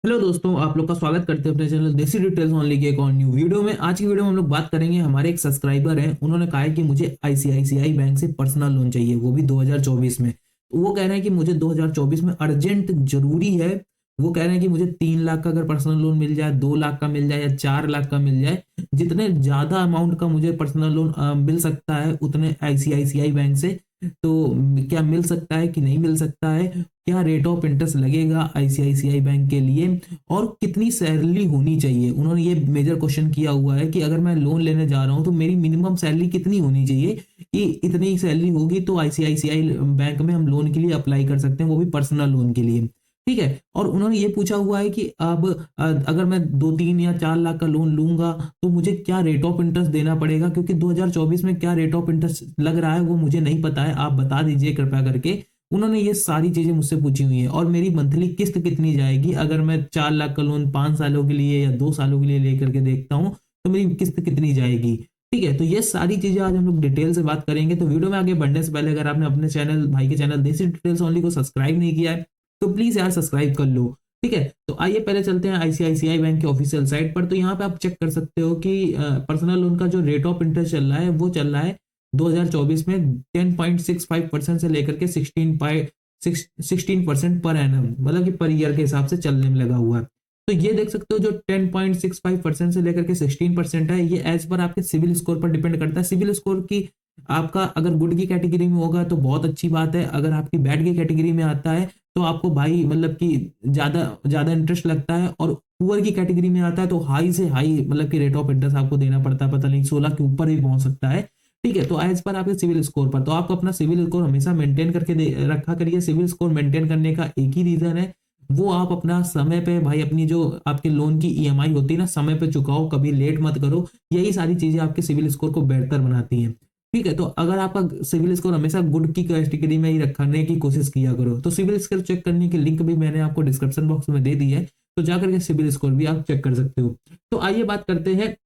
Hello दोस्तों, आप लोग का स्वागत करते हैं अपने चैनल देसी डिटेल्स ओनली के एक और न्यू वीडियो में। आज की वीडियो में हम लोग बात करेंगे, हमारे एक सब्सक्राइबर हैं, उन्होंने कहा है कि मुझे आईसीआईसीआई बैंक से पर्सनल लोन चाहिए, वो भी 2024 में। तो वो कह रहे हैं कि मुझे 2024 में अर्जेंट जरूरी है। वो कह रहे हैं कि मुझे 3 लाख का अगर पर्सनल लोन मिल जाए, 2 लाख का मिल जाए या 4 लाख का मिल जाए, जितने ज्यादा अमाउंट का मुझे पर्सनल लोन मिल सकता है उतने आईसीआईसीआई बैंक से। तो क्या मिल सकता है कि नहीं मिल सकता है, क्या रेट ऑफ इंटरेस्ट लगेगा आईसीआईसीआई बैंक के लिए, और कितनी सैलरी होनी चाहिए। उन्होंने ये मेजर क्वेश्चन किया हुआ है कि अगर मैं लोन लेने जा रहा हूं तो मेरी मिनिमम सैलरी कितनी होनी चाहिए, कि इतनी सैलरी होगी तो आईसीआईसीआई बैंक में हम लोन के लिए अप्लाई कर सकते हैं, वो भी पर्सनल लोन के लिए। ठीक है। और उन्होंने ये पूछा हुआ है कि अब अगर मैं 2 3 या 4 लाख का लोन लूंगा तो मुझे क्या रेट ऑफ इंटरेस्ट देना पड़ेगा, क्योंकि 2024 में क्या रेट ऑफ इंटरेस्ट लग रहा है वो मुझे नहीं पता है, आप बता दीजिए कृपया करके। उन्होंने ये सारी चीजें मुझसे पूछी हुई है। और मेरी मंथली किस्त कितनी जाएगी, अगर मैं 4 लाख का लोन 5 सालों के लिए या 2 सालों के लिए लेकर के देखता हूँ तो मेरी किस्त कितनी जाएगी। ठीक है। तो ये सारी चीजें आज हम लोग डिटेल से बात करेंगे। तो वीडियो में आगे बढ़ने से पहले अगर आपने अपने चैनल, भाई के चैनल देसी डिटेल्स ओनली को सब्सक्राइब नहीं किया है तो प्लीज यार सब्सक्राइब कर लो। ठीक है। तो आइए पहले चलते हैं आईसीआईसीआई बैंक के ऑफिशियल साइट पर। तो यहाँ पे आप चेक कर सकते हो कि पर्सनल लोन का जो रेट ऑफ इंटरेस्ट चल रहा है वो चल रहा है 2024 में 10.65% से लेकर के 16% पर एनम, मतलब कि पर ईयर के हिसाब से चलने में लगा हुआ है। तो ये देख सकते हो जो 10.65% से लेकर के 16% है, ये एज पर आपके सिविल स्कोर पर डिपेंड करता है। सिविल स्कोर की आपका अगर गुड की कैटेगरी में होगा तो बहुत अच्छी बात है, अगर आपकी बैड की कैटेगरी में आता है तो आपको भाई मतलब कि ज्यादा ज्यादा इंटरेस्ट लगता है, और पुअर की कैटेगरी में आता है तो हाई से हाई मतलब कि रेट ऑफ इंटरेस्ट आपको देना पड़ता है, पता नहीं 16 के ऊपर भी पहुंच सकता है। ठीक है। तो एज पर आपके सिविल स्कोर पर, तो आपको अपना सिविल स्कोर हमेशा मेंटेन करके रखा करिए। सिविल स्कोर मेंटेन करने का एक ही रीजन है, वो आप अपना समय पे भाई अपनी जो आपके लोन की ईएमआई होती है ना, समय पे चुकाओ, कभी लेट मत करो। यही सारी चीजें आपके सिविल स्कोर को बेहतर बनाती हैं। ठीक है। तो अगर आपका सिविल स्कोर हमेशा गुड की कैटेगरी में ही रखने की कोशिश किया करो। तो सिविल स्कोर चेक करने की लिंक भी मैंने आपको डिस्क्रिप्शन बॉक्स में दे दी है, तो जाकर के सिविल स्कोर भी आप चेक कर सकते हो। तो आइए बात करते हैं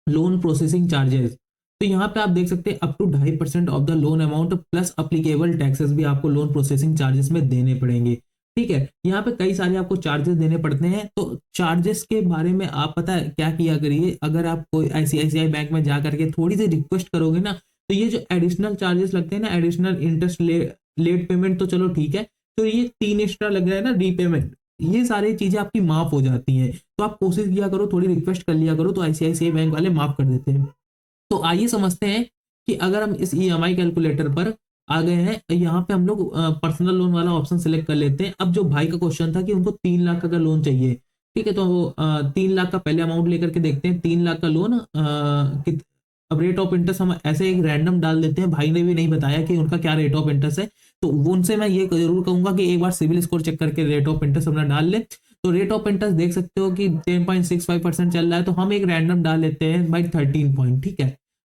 लोन प्रोसेसिंग चार्जेस। तो यहाँ पे आप देख सकते हैं up to 2.5% of the loan amount plus applicable taxes भी आपको लोन प्रोसेसिंग चार्जेस में देने पड़ेंगे। ठीक है। यहाँ पे कई सारे आपको चार्जेस देने पड़ते हैं। तो चार्जेस के बारे में आप पता है क्या किया करिए, अगर आप कोई आईसीआईसीआई बैंक में जा करके थोड़ी सी रिक्वेस्ट करोगे ना, तो ये जो एडिशनल चार्जेस लगते हैं ना, एडिशनल इंटरेस्ट लेट पेमेंट, तो चलो ठीक है। तो ये 3 एक्स्ट्रा लग रहा है ना, रीपेमेंट, ये सारी चीजें आपकी माफ हो जाती हैं। तो आप कोशिश किया करो, थोड़ी रिक्वेस्ट कर लिया करो, तो आईसीआईसीआई बैंक वाले माफ कर देते हैं। तो आइए समझते हैं कि अगर हम इस ईएमआई कैलकुलेटर पर आ गए हैं, यहाँ पे हम लोग पर्सनल लोन वाला ऑप्शन सिलेक्ट कर लेते हैं। अब जो भाई का क्वेश्चन था कि उनको 3 लाख का लोन चाहिए, ठीक है, तो 3 लाख का पहले अमाउंट लेकर के देखते हैं। 3 लाख का लोन अब रेट ऑफ इंटरेस्ट हम ऐसे एक रैंडम डाल देते हैं, भाई ने भी नहीं बताया कि उनका क्या रेट ऑफ इंटरेस्ट है। तो उनसे मैं ये जरूर कहूंगा कि एक बार सिविल स्कोर चेक करके रेट ऑफ इंटरेस्ट अपना डाल ले। तो रेट ऑफ इंटरेस्ट देख सकते हो कि 10.65% चल रहा है, तो हम एक रैंडम डाल लेते हैं भाई 13 पॉइंट। ठीक है।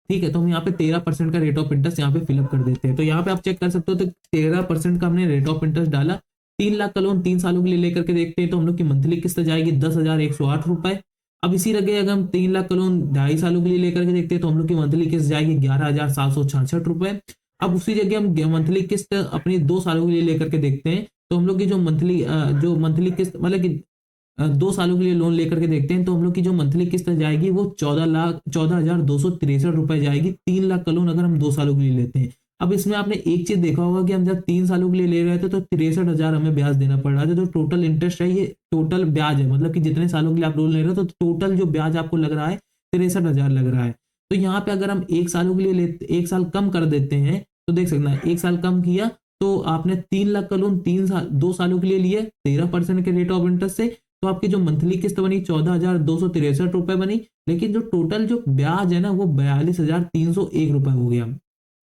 ठीक है। तो हम यहाँ पे 13% का रेट ऑफ इंटरेस्ट यहाँ पे फिलअप कर देते हैं। तो यहाँ पे आप चेक कर सकते हो, तो 13% का हमने रेट ऑफ इंटरेस्ट डाला। 3 लाख का लोन 3 सालों के लिए लेकर के देखते हैं, तो हम लोग की मंथली किस्त जाएगी 10,108 रुपए। अब इसी लगे अगर हम 3 लाख का लोन 2.5 सालों के लिए लेकर के देखते हैं, तो हम लोग की मंथली किस्त जाएगी 11,766 रुपए। अब उसी जगह हम मंथली किस्त अपनी 2 सालों के लिए लेकर के देखते हैं, तो हम लोग की जो मंथली किस्त मतलब कि 2 सालों के लिए लोन लेकर के देखते हैं, तो हम लोग की जो मंथली किस्त जाएगी वो 14,263 रुपए जाएगी। 3 लाख का लोन अगर हम 2 सालों के लिए लेते हैं। अब इसमें आपने एक चीज देखा होगा कि हम जब 3 सालों के लिए ले रहे थे तो 63,000 हमें ब्याज देना पड़ रहा था। जो टोटल इंटरेस्ट है ये टोटल ब्याज है, मतलब कि जितने सालों के लिए आप लोन ले रहे हो तो टोटल जो ब्याज आपको लग रहा है 63,000 लग रहा है। तो यहाँ पे अगर हम 1 सालों के लिए लेते, 1 साल कम कर देते हैं, तो देख सकते हैं 1 साल कम किया तो आपने 3 लाख का लोन 2 सालों के लिए लिए 13% के रेट ऑफ इंटरेस्ट से, तो आपकी जो मंथली किस्त बनी 14,263 रुपए बनी। लेकिन जो टोटल जो ब्याज है ना वो 42,301 रुपए हो गया।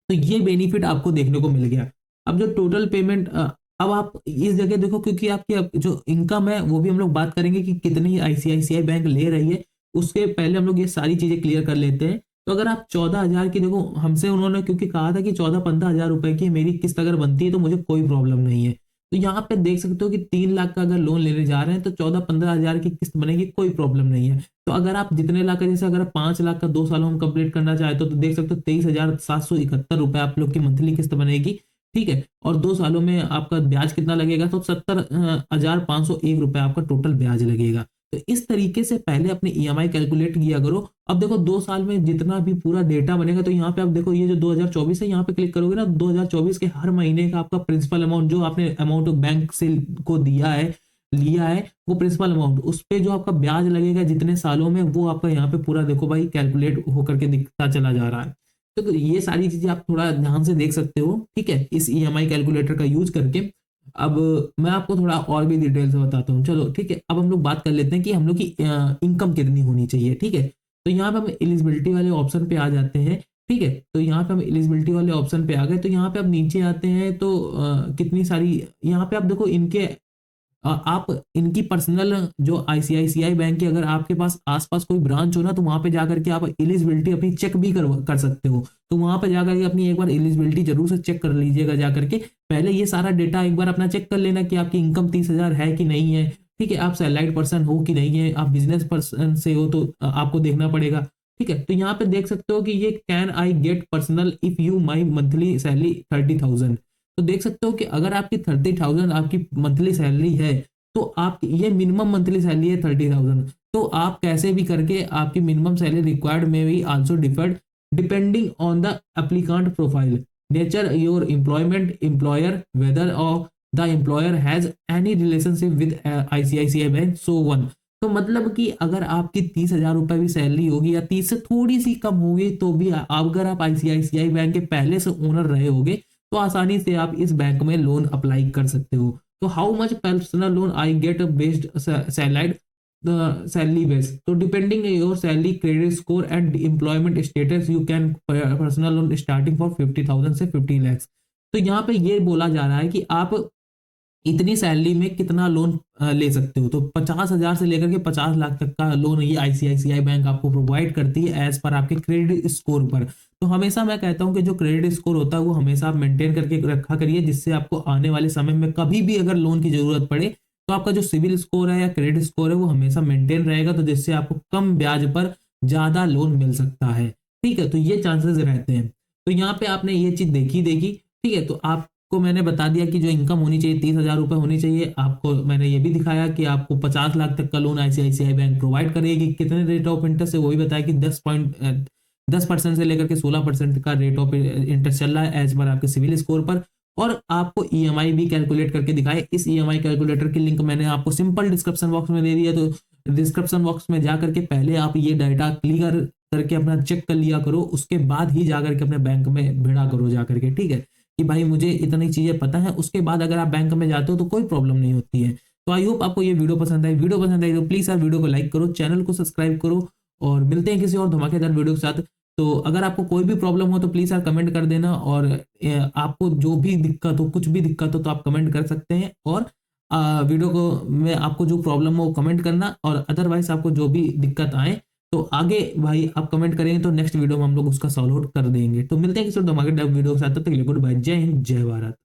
तो ये बेनिफिट आपको देखने को मिल गया। अब जो टोटल पेमेंट, अब आप इस जगह देखो, क्योंकि आपकी अब जो इनकम है वो भी हम लोग बात करेंगे कि कितनी आईसीआईसीआई बैंक ले रही है। उसके पहले हम लोग ये सारी चीजें क्लियर कर लेते हैं। तो अगर आप 14,000 की, देखो हमसे उन्होंने क्योंकि कहा था कि 14-15 हजार रुपए की मेरी किस्त अगर बनती है तो मुझे कोई प्रॉब्लम नहीं है। तो यहाँ पे देख सकते हो कि 3 लाख का अगर लोन लेने जा रहे हैं तो 14-15 हजार की किस्त बनेगी, कोई प्रॉब्लम नहीं है। तो अगर आप जितने लाख का, जैसे अगर 5 लाख का 2 सालों में कंप्लीट करना चाहते हो तो देख सकते हो 23,771 रुपए आप लोग की मंथली किस्त बनेगी। ठीक है, और 2 सालों में आपका ब्याज कितना लगेगा, तो 70,501 रुपए आपका टोटल ब्याज लगेगा। तो इस तरीके से पहले अपने ईएमआई कैलकुलेट किया करो। अब देखो 2 साल में जितना भी पूरा डेटा बनेगा, तो यहाँ पे आप देखो ये जो 2024 है, यहाँ पे क्लिक करोगे ना, 2024 के हर महीने का आपका प्रिंसिपल अमाउंट जो आपने अमाउंट बैंक से को दिया है, लिया है, वो प्रिंसिपल अमाउंट, उस पे जो आपका ब्याज लगेगा जितने सालों में, वो आपका यहाँ पे पूरा देखो भाई कैलकुलेट होकर के दिखता चला जा रहा है। तो ये सारी चीजें आप थोड़ा ध्यान से देख सकते हो, ठीक है, इस ईएमआई कैलकुलेटर का यूज करके। अब मैं आपको थोड़ा और भी डिटेल से बताता हूँ, चलो ठीक है। अब हम लोग बात कर लेते हैं कि हम लोग की इनकम कितनी होनी चाहिए, ठीक है। तो यहाँ पे हम एलिजिबिलिटी वाले ऑप्शन पे आ जाते हैं, ठीक है। तो यहाँ पे हम एलिजिबिलिटी वाले ऑप्शन पे आ गए, तो यहाँ पे अब नीचे आते हैं तो कितनी सारी यहाँ पे आप देखो इनके आप इनकी पर्सनल जो आईसीआईसीआई बैंक की अगर आपके पास आसपास कोई ब्रांच हो ना, तो वहां पे जाकर के आप एलिजिबिलिटी अपनी चेक भी कर सकते हो। तो वहां पे जाकर के अपनी एक बार एलिजिबिलिटी जरूर से चेक कर लीजिएगा जाकर के। पहले ये सारा डेटा एक बार अपना चेक कर लेना कि आपकी इनकम 30,000 है कि नहीं है, ठीक है। आप सैलरीड पर्सन हो कि नहीं है, आप बिजनेस पर्सन से हो तो आपको देखना पड़ेगा, ठीक है। तो यहाँ पे देख सकते हो कि ये can I get personal if you my monthly salary 30,000। तो देख सकते हो कि अगर आपकी 30,000 आपकी मंथली सैलरी है, तो आप ये मिनिमम मंथली सैलरी है 30,000, तो आप कैसे भी करके आपकी मिनिमम सैलरी रिक्वायर्ड में भी also differed depending on the applicant profile, nature your employment, employer, whether और the employer has any relationship with ICICI bank, so one. तो मतलब कि अगर आपकी 30,000 रुपए भी सैलरी होगी या 30 से थोड़ी सी कम होगी, तो भी अगर आप आईसीआईसीआई बैंक के पहले से ओनर रहे होगे, तो आसानी से आप इस बैंक में लोन अप्लाई कर सकते हो। तो how much personal loan I get based salaried salary base, तो depending your salary, credit score and employment status, you can personal loan starting for 50,000 से 50 लाख। तो यहाँ पे ये बोला जा रहा है कि आप इतनी सैलरी में कितना लोन ले सकते हो। तो 50,000 से लेकर के 50 लाख तक का लोन ये आईसीआईसीआई बैंक आपको प्रोवाइड करती है एज पर आपके क्रेडिट स्कोर पर। तो हमेशा मैं कहता हूं कि जो क्रेडिट स्कोर होता है वो हमेशा आप मेंटेन करके रखा करिए, जिससे आपको आने वाले समय में कभी भी अगर लोन की जरूरत पड़े, तो आपका जो सिविल स्कोर है या क्रेडिट स्कोर है वो हमेशा मेंटेन रहेगा, तो जिससे आपको कम ब्याज पर ज्यादा लोन मिल सकता है, ठीक है। तो ये चांसेस रहते हैं। तो यहाँ पे आपने ये चीज देखी, ठीक है। तो आपको मैंने बता दिया कि जो इनकम होनी चाहिए 30,000 रुपए होनी चाहिए। आपको मैंने ये भी दिखाया कि आपको 50 लाख तक का लोन आईसीआईसीआई बैंक प्रोवाइड करेगी। कितने रेट ऑफ इंटरेस्ट है वो भी बताया कि 10% से लेकर के 16% का रेट ऑफ इंटरेस्ट चल रहा है एज पर आपके सिविल स्कोर पर। और आपको ईएमआई भी कैलकुलेट करके दिखाए। इस ईएमआई कैलकुलेटर की लिंक मैंने आपको सिंपल डिस्क्रिप्शन बॉक्स में दे दिया, तो डिस्क्रिप्शन बॉक्स में जा करके पहले आप ये डाटा क्लियर करके अपना चेक कर लिया करो, उसके बाद ही जाकर के अपने बैंक में भिड़ा करो जाकर के, ठीक है, कि भाई मुझे इतनी चीजें पता है। उसके बाद अगर आप बैंक में जाते हो तो कोई प्रॉब्लम नहीं होती है। तो आई होप आपको ये वीडियो पसंद आई। वीडियो पसंद आई तो प्लीज यार वीडियो को लाइक करो, चैनल को सब्सक्राइब करो, और मिलते हैं किसी और धमाकेदार वीडियो के साथ। तो अगर आपको कोई भी प्रॉब्लम हो तो प्लीज यार कमेंट कर देना, और आपको जो भी दिक्कत हो, कुछ भी दिक्कत हो, तो आप कमेंट कर सकते हैं। और वीडियो को में आपको जो प्रॉब्लम हो कमेंट करना, और अदरवाइज आपको जो भी दिक्कत आए तो आगे भाई आप कमेंट करेंगे तो नेक्स्ट वीडियो में हम लोग उसका सॉल्व आउट कर देंगे। तो मिलते हैं किसी और धमाकेदार वीडियो के साथ, तब तक के लिए गुड बाय, जय हिंद, जय भारत।